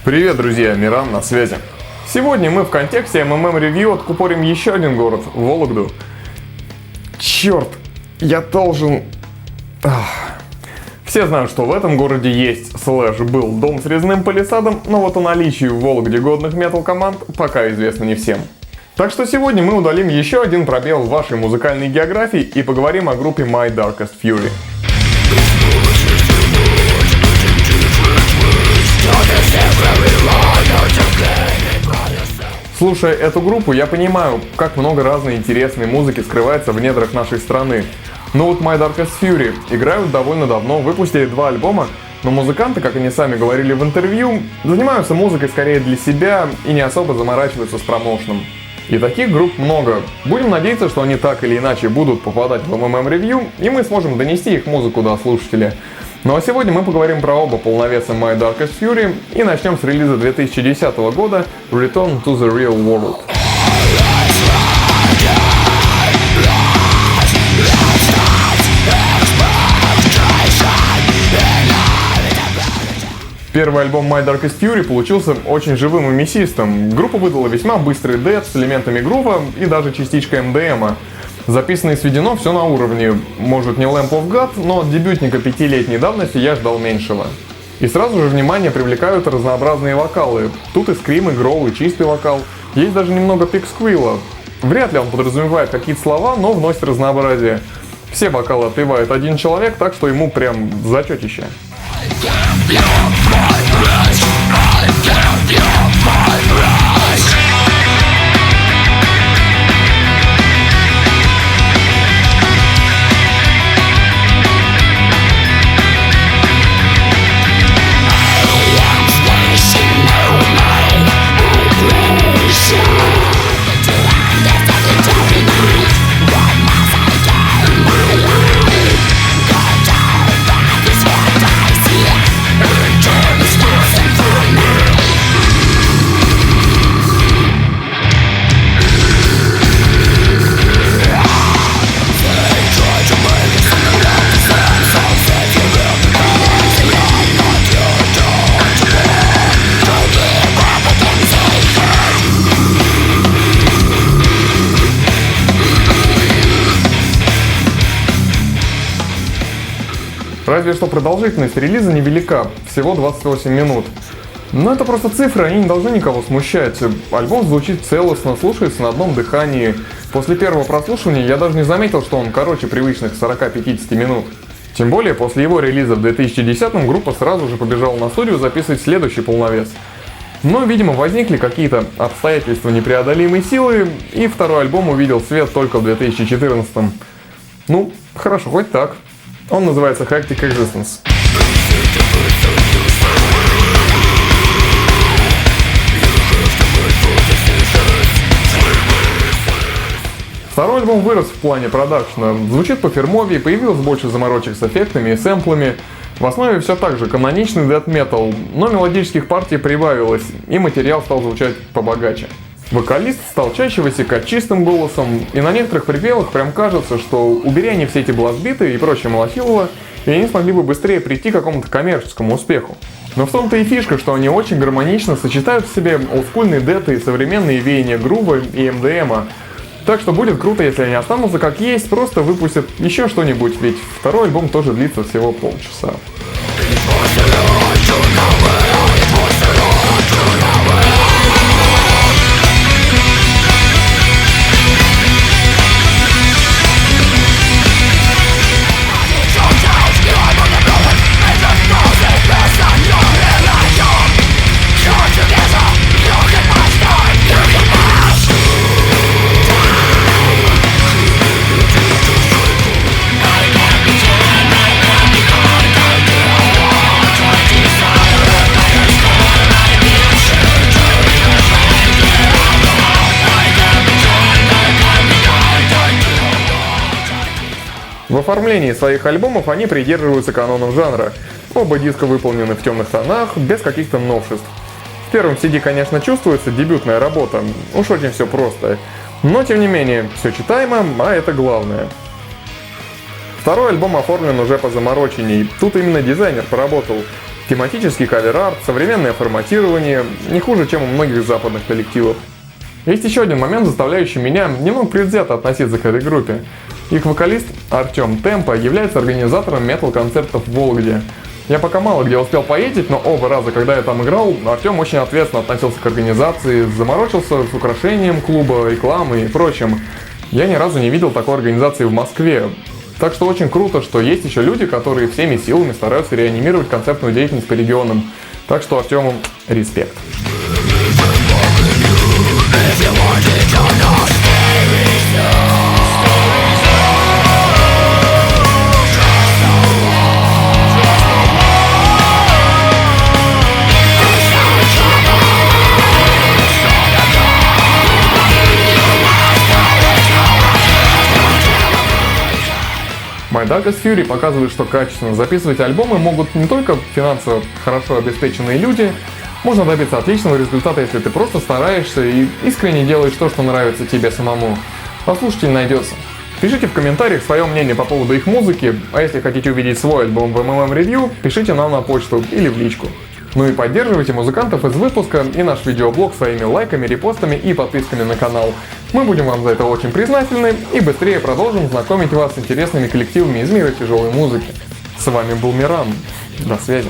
Привет, друзья, Миран на связи. Сегодня мы в контексте MMM Review откупорим еще один город, Вологду. Черт, я должен... Все знают, что в этом городе есть был дом с резным палисадом, но вот о наличии в Вологде годных метал-команд пока известно не всем. Так что сегодня мы удалим еще один пробел в вашей музыкальной географии и поговорим о группе My Darkest Fury. Слушая эту группу, я понимаю, как много разной интересной музыки скрывается в недрах нашей страны. Но вот My Darkest Fury играют довольно давно, выпустили 2 альбома, но музыканты, как они сами говорили в интервью, занимаются музыкой скорее для себя и не особо заморачиваются с промоушеном. И таких групп много. Будем надеяться, что они так или иначе будут попадать в MMM Review, и мы сможем донести их музыку до слушателя. Ну а сегодня мы поговорим про оба полновеса My Darkest Fury и начнем с релиза 2010 года Return to the Real World. Первый альбом My Darkest Fury получился очень живым и мясистым. Группа выдала весьма быстрый дэт с элементами грува и даже частичкой МДМа. Записано и сведено все на уровне, может не Lamp of God, но от дебютника 5-летней давности я ждал меньшего. И сразу же внимание привлекают разнообразные вокалы. Тут и скрим, и гроул, и чистый вокал. Есть даже немного пиксквилла. Вряд ли он подразумевает какие-то слова, но вносит разнообразие. Все вокалы отпевает один человек, так что ему прям зачетище. Разве что продолжительность релиза невелика, всего 28 минут. Но это просто цифры, они не должны никого смущать. Альбом звучит целостно, слушается на одном дыхании. После первого прослушивания я даже не заметил, что он короче привычных 40-50 минут. Тем более, после его релиза в 2010-м группа сразу же побежала на студию записывать следующий полновес. Но, видимо, возникли какие-то обстоятельства непреодолимой силы, и второй альбом увидел свет только в 2014-м. Ну, хорошо, хоть так. Он называется Hectic Existence. Второй альбом вырос в плане продакшена, звучит по-фирмовее, появилось больше заморочек с эффектами и сэмплами. В основе все так же каноничный дэт метал, но мелодических партий прибавилось, и материал стал звучать побогаче. Вокалист стал чаще высекать чистым голосом, и на некоторых припевах прям кажется, что убери они все эти бластбиты и прочее малахилово, и они смогли бы быстрее прийти к какому-то коммерческому успеху. Но в том-то и фишка, что они очень гармонично сочетают в себе олдскульные деты и современные веяния грува и МДМа. Так что будет круто, если они останутся как есть, просто выпустят еще что-нибудь, ведь второй альбом тоже длится всего полчаса. В оформлении своих альбомов они придерживаются канонов жанра. Оба диска выполнены в темных тонах, без каких-то новшеств. В первом CD, конечно, чувствуется дебютная работа, уж очень все просто. Но, тем не менее, все читаемо, а это главное. Второй альбом оформлен уже по замороченней, тут именно дизайнер поработал. Тематический кавер-арт, современное форматирование, не хуже, чем у многих западных коллективов. Есть еще один момент, заставляющий меня немного предвзято относиться к этой группе. Их вокалист Артем Темпо является организатором метал-концертов в Вологде. Я пока мало где успел поездить, но оба раза, когда я там играл, Артем очень ответственно относился к организации, заморочился с украшением клуба, рекламой и прочим. Я ни разу не видел такой организации в Москве. Так что очень круто, что есть еще люди, которые всеми силами стараются реанимировать концертную деятельность по регионам. Так что Артему респект. My Darkest Fury показывает, что качественно записывать альбомы могут не только финансово хорошо обеспеченные люди, можно добиться отличного результата, если ты просто стараешься и искренне делаешь то, что нравится тебе самому. Послушатель найдется. Пишите в комментариях свое мнение по поводу их музыки, а если хотите увидеть свой альбом в MMM Review, пишите нам на почту или в личку. Ну и поддерживайте музыкантов из выпуска и наш видеоблог своими лайками, репостами и подписками на канал. Мы будем вам за это очень признательны и быстрее продолжим знакомить вас с интересными коллективами из мира тяжелой музыки. С вами был Миран. До связи.